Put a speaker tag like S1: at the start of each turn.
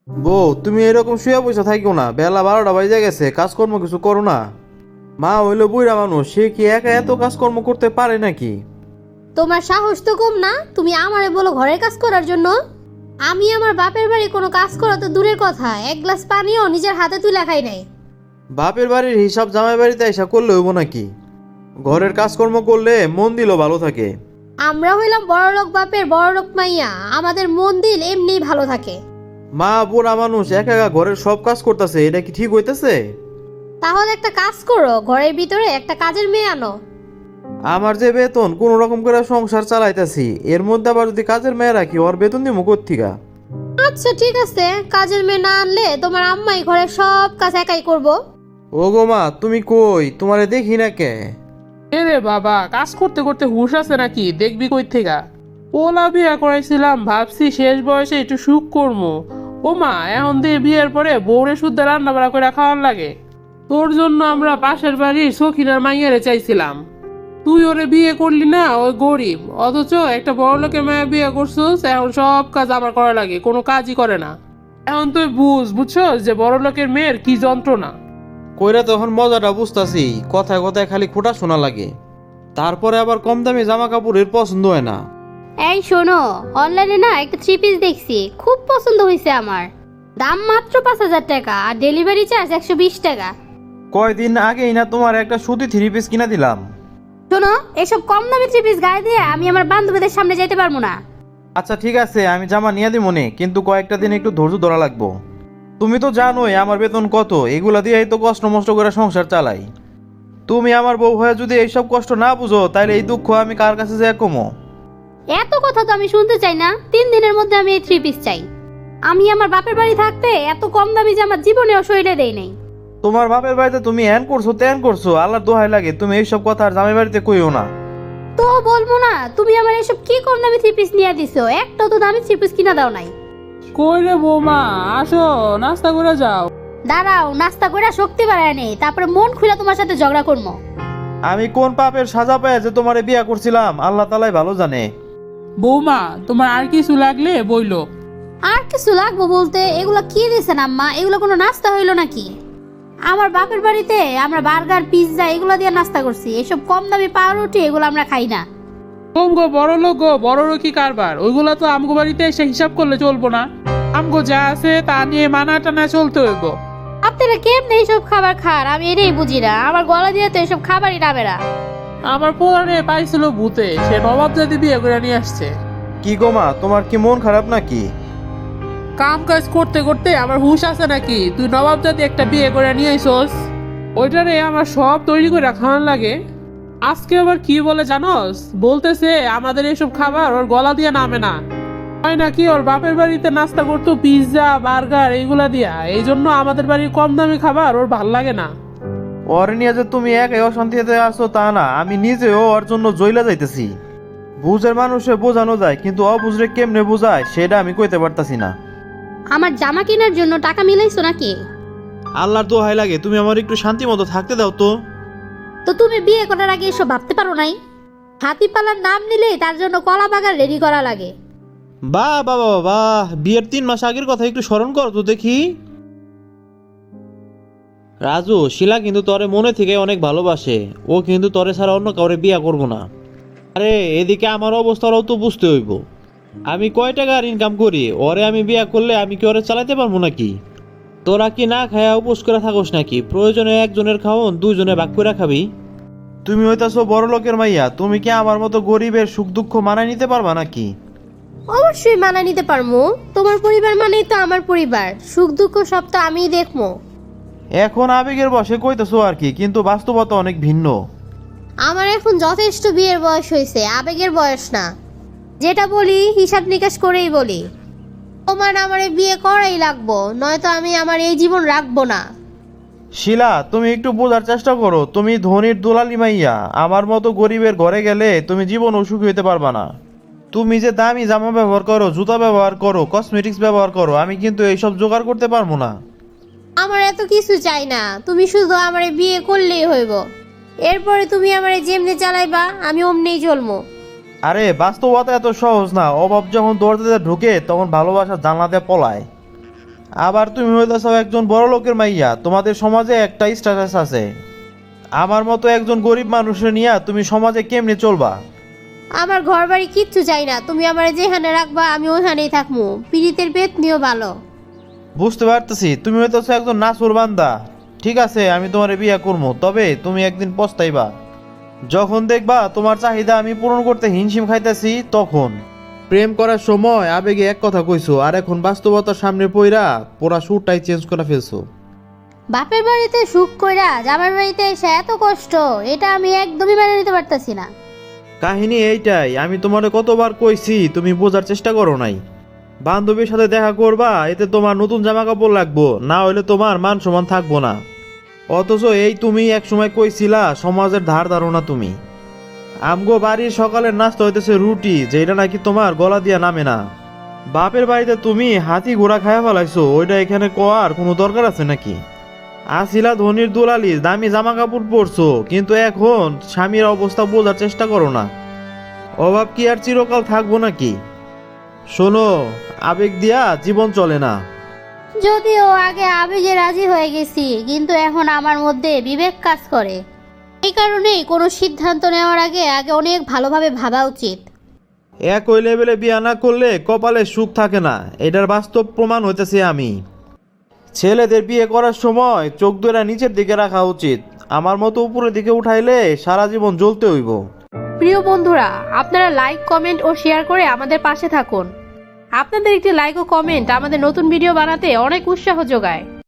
S1: বউ, তুমি এরকম শুয়ে বসে থাকিও না, বেলা 12টা বাজে গেছে, কাজকর্ম কিছু করো না। মা হইলো বুইড়া মানুষ, সে কি একা এত কাজকর্ম করতে পারে নাকি?
S2: তোমার সাহস তো কম না, তুমি আমারে বলো ঘরের কাজ করার জন্য। আমি আমার বাপের বাড়ি কোনো কাজ করা তো দূরের কথা, এক গ্লাস পানিও নিজের হাতে তুলে খাই নাই।
S1: বাপের বাড়ির হিসাব জামাই বাড়িতে এসা করলে হইব নাকি? ঘরের কাজকর্ম করলে মন দিলও ভালো থাকে।
S2: আমরা হইলাম বড়লোক বাপের বড়লোক মাইয়া, আমাদের মন দিল এমনিই ভালো থাকে।
S1: মা বুড়া মানুষ একা একা ঘরের সব কাজ করতেছে, এটা কি ঠিক হইতেছে?
S2: তাহলে একটা কাজ করো, ঘরের ভিতরে একটা কাজের মেয়ে আনো।
S1: আমার যে বেতন কোন রকম করে সংসার চালাইতাছি, এর মধ্যে আবার যদি কাজের মেয়ে রাখি, ওর বেতন দিব কোত্থিকা?
S2: আচ্ছা ঠিক আছে, কাজের মেয়ে না আনলে তোমার আম্মাই ঘরের সব কাজ একাই করবো।
S1: ও গো মা, তুমি কই? তোমারে দেখি না কে?
S3: এরে বাবা, কাজ করতে করতে হুঁশ আছে নাকি? দেখবি কই থেকে? ওলা বিয়া করাইছিলাম, ভাবছি শেষ বয়সে একটু সুখ করবো। ও মা, এখন দিয়ে বিয়ের পরে বউরে শুদ্ধ রান্না বাড়া করে খাওয়ার লাগে। তোর জন্য আমরা পাশের বাড়ির সখিনার মাইয়ারে চাইছিলাম, তুই ওরে বিয়ে করলি না, ওই গরিব, অথচ একটা বড় লোকের মায়া বিয়ে করছিস। এখন সব কাজ আমার করা লাগে, কোনো কাজই করে না। এখন তুই বুঝছস যে বড় লোকের মেয়ের কি যন্ত্রণা।
S1: কইরা তখন মজাটা বুঝতাছি, কথায় কথায় খালি খোটা শোনা লাগে, তারপরে আবার কম দামি জামা কাপড়ের পছন্দ হয় না।
S2: এই শোনো, অনলাইনে না একটা 3 পিস দেখছি, খুব পছন্দ হয়েছে আমার। দাম মাত্র 5,000 টাকা আর ডেলিভারি চার্জ 120 টাকা।
S1: কয়দিন আগেই না তোমার একটা সুতি 3 পিস কিনা দিলাম।
S2: শোনো, এসব কম দামি 3 পিস গায়ে দিয়ে আমি আমার বান্ধবীদের সামনে যেতে পারবো না।
S1: আচ্ছা ঠিক আছে, আমি জামা নিয়ে দিব মনে, কিন্তু কয়েকটা দিন একটু ধৈর্য ধরা লাগবো। তুমি তো জানোই আমার বেতন কত, এগুলা দিয়েই তো কষ্ট মষ্ট করে সংসার চালাই। তুমি আমার বউ হয়ে যদি এইসব কষ্ট না বুঝো, তাহলে এই দুঃখ আমি কার কাছে যাই কমো?
S2: এত কথা তো আমি শুনতে চাই না, 3 দিনের মধ্যে আমি এই 3 পিস চাই। আমি আমার বাপের বাড়ি থাকতে এত কম দামি জামা জীবনেও শরীরে দেই নাই।
S1: তোমার বাপের বাড়িতে তুমি এন করছো তেন করছো, আল্লাহর দোহাই লাগে তুমি এইসব কথা আর জামাই বাড়িতে কইও না।
S2: তো বলবো না, তুমি আমার এসব কি কম দামি 3 পিস নিয়ে দিছো, একটা তো দামি 3 পিস কিনা দাও নাই।
S3: কই রে বৌমা, আসো নাস্তা করে যাও।
S2: দাঁড়াও, নাস্তা করে শক্তি বাড়ায় নেই, তারপরে মন খুলে তোমার সাথে ঝগড়া করবো।
S1: আমি কোন পাপের সাজা পেয়ে যে তোমারে বিয়া করছিলাম, আল্লাহ তালাই ভালো জানে।
S3: বৌমা, তোমার আর কিছু লাগলে বইলো।
S2: আর কিছু লাগবো বলতে, এগুলো কি দিয়েছেন আম্মা? এগুলো কোনো নাস্তা হইলো নাকি? আমার বাপের বাড়িতে আমরা বার্গার পিৎজা এগুলো দিয়ে নাস্তা করছি, এসব কম দামি পাউরুটি এগুলো আমরা খাই না।
S3: গো বড় লোক গো, বড় লোকই কারবার, ওইগুলা তো আমগো বাড়িতে এসে হিসাব করলে চলবো না। আমগো যা আছে তা নিয়ে মানা টানা চলতে হইব।
S2: আপনারা কেমনে এইসব খাবার খান আমি এটাই বুঝি না, আমার গলা দিয়ে তো এসব খাবারই নামে না।
S3: আমার পোলারে পাইছিল ভূতে, সে নবাব জাতি বিয়ে করে নিয়ে আসছে।
S1: কি গো মা, তোমার কি মন খারাপ নাকি?
S3: কাম কাজ করতে করতে আমার হুঁশ আছে নাকি? তুই নবাব জাতি একটা বিয়ে করে নিয়ে আইসস, ওইটারে আমার সব তৈরি করে খাওয়ান লাগে। আজকে আবার কি বলে জানোস? বলতেছে আমাদের এসব খাবার ওর গলা দিয়ে নামে না, হয় নাকি ওর বাপের বাড়িতে নাস্তা করতো পিৎজা বার্গার এইগুলা দিয়া, এই জন্য আমাদের বাড়ির কম দামি খাবার ওর ভাল লাগে না।
S1: ওর নিয়ে যে তুমি একাই অশান্তিতে আছো তা না, আমি নিজেও ওর জন্য জইলা যাইতেছি। বুঝের মানুষে বোঝানো যায়, কিন্তু অবুঝরে কেমনে বোঝায় সেটা আমি কইতে পারতাছি না।
S2: আমার জামা কেনার জন্য টাকা মিলাইছো নাকি?
S1: আল্লাহর দোহাই লাগে, তুমি আমার একটু শান্তি মতো থাকতে দাও তো।
S2: তো তুমি বিয়ে করার আগে এসব ভাবতে পারো নাই? হাতি পালার নাম নিলে তার জন্য কলা বাগান রেডি করা লাগে।
S1: বাহ বাবা বাবা, বিয়ের 3 মাস আগের কথা একটু স্মরণ করো তো দেখি। রাজু, শিলা কিন্তু তরে মনে থেকে অনেক ভালোবাসে, ও কিন্তু তরে ছাড়া অন্য কাউরে বিয়া করবো না। আরে এদিকে আমার অবস্থাটাও তো বুঝতে হইব। আমি কয় টাকার ইনকাম করি, ওরে আমি বিয়া করলে আমি কি ওরে চালাতে পারবো নাকি? তোরা কি না খায়া উপোস করে থাকোস নাকি? প্রয়োজনে একজনের খাওন 2 জনে ভাগ করে খাবি। তুমি হইতাছো বড় লোকের মাইয়া, তুমি কি আমার মতো গরিবের সুখ দুঃখ মানায় নিতে পারবা নাকি?
S2: অবশ্যই মানায় নিতে পারবো, তোমার পরিবার মানেই তো আমার পরিবার, সুখ দুঃখ সব তো আমিই দেখবো।
S1: এখন আবেগের বশে কইতেছো আর কি, কিন্তু বাস্তবতা অনেক ভিন্ন।
S2: আমার এখন যথেষ্ট বিয়ের বয়স হয়েছে, আবেগের বয়স না। যেটা বলি হিসাব নিকাশ করেই বলি। তোমার আমারে বিয়ে করাই লাগবো, নয়তো আমি আমার এই জীবন রাখবো না।
S1: শিলা, তুমি একটু বোঝার চেষ্টা করো, তুমি ধনির দুলালি মাইয়া, আমার মতো গরিবের ঘরে গেলে তুমি জীবন সুখী হইতে পারবা না। তুমি যে দামি জামা ব্যবহার করো, জুতা ব্যবহার করো, কসমেটিক্স ব্যবহার করো, আমি কিন্তু এইসব জোগাড় করতে পারবো না।
S2: আমার এত কিছু চাই না, তুমি শুধু আমারে বিয়ে করলেই হইব। এরপরে তুমি আমারে যেমনি চালাইবা আমি অমনেই চলবো।
S1: আরে বাস্তবতা এত সহজ না, অভাব যখন দরজাতে ঢুকে তখন ভালোবাসা জানলাতে পলায়। আবার তুমি হইতেছ একজন বড় লোকের মাইয়া, তোমাদের সমাজে একটা স্ট্যাটাস আছে। আমার মতো একজন গরিব মানুষের নিয়ে তুমি সমাজে কেমনে চলবা?
S2: আমার ঘর বাড়ি কিচ্ছু চাই না, তুমি আমার যেখানে রাখবা আমি ওখানেই থাকবো। পীড়িতের পেট নিও ভালো।
S1: বুঝতে পারতেছি তুমি হইতেছ একজন নাসুর বান্দা। ঠিক আছে, আমি তোমার বিয়ে করবো, তবে তুমি একদিন পস্তাইবা। যখন দেখবা তোমার চাহিদা আমি পূরণ করতে হিমশিম খাইতেছি তখন। প্রেম করার সময় আবেগে এক কথা কইছো, আর এখন বাস্তবতার সামনে পইরা পুরা সুরটাই চেঞ্জ করে ফেলছো।
S2: বাপের বাড়িতে সুখ কইরা জামার বাড়িতে এসে এত কষ্ট, এটা আমি একদমই মেনে নিতে পারতাছি না।
S1: কাহিনী এইটাই, আমি তোমারে কতবার কইছি, তুমি বোঝার চেষ্টা করো নাই। বান্ধবীর সাথে দেখা করবা, এতে তোমার নতুন জামা কাপড় লাগবো, না হইলে তোমার মান সম্মান থাকবো না। অথচ এই তুমি এক সময় কইছিলা সমাজের ধার ধারণা তুমি। আমগো বাড়ির সকালের নাস্তা হইতেছে রুটি, যেটা নাকি তোমার গলা দিয়া নামে না। বাপের বাড়িতে তুমি হাতি ঘোড়া খায়া ফেলাইছো, ওইটা এখানে কোয়ার কোনো দরকার আছে নাকি? আসিলা ধনির দুলালি, দামি জামা কাপড় পরছো, কিন্তু এখন স্বামীর অবস্থা বোঝার চেষ্টা করো না। অভাব কি আর চিরকাল থাকবো নাকি? শোনো, আবেগ দিয়া জীবন চলে না।
S2: যদিও আগে আবেগে রাজি হয়ে গেছি, কিন্তু এখন আমার মধ্যে বিবেক কাজ করে। এই কারণেই কোনো সিদ্ধান্ত নেওয়ার আগে আগে অনেক ভালোভাবে ভাবা উচিত।
S1: একই লেভেলে বিয়া না করলে কপালে সুখ থাকে না, এটার বাস্তব প্রমাণ হইতেছে আমি। ছেলেদের বিয়ে করার সময় চোখ দুইটা নিচের দিকে রাখা উচিত, আমার মতো উপরের দিকে উঠাইলে সারা জীবন জ্বলতে হইব।
S4: প্রিয় বন্ধুরা, আপনারা লাইক, কমেন্ট ও শেয়ার করে আমাদের পাশে থাকুন। আপনাদের একটি লাইক ও কমেন্ট আমাদের নতুন ভিডিও বানাতে অনেক উৎসাহ যোগায়।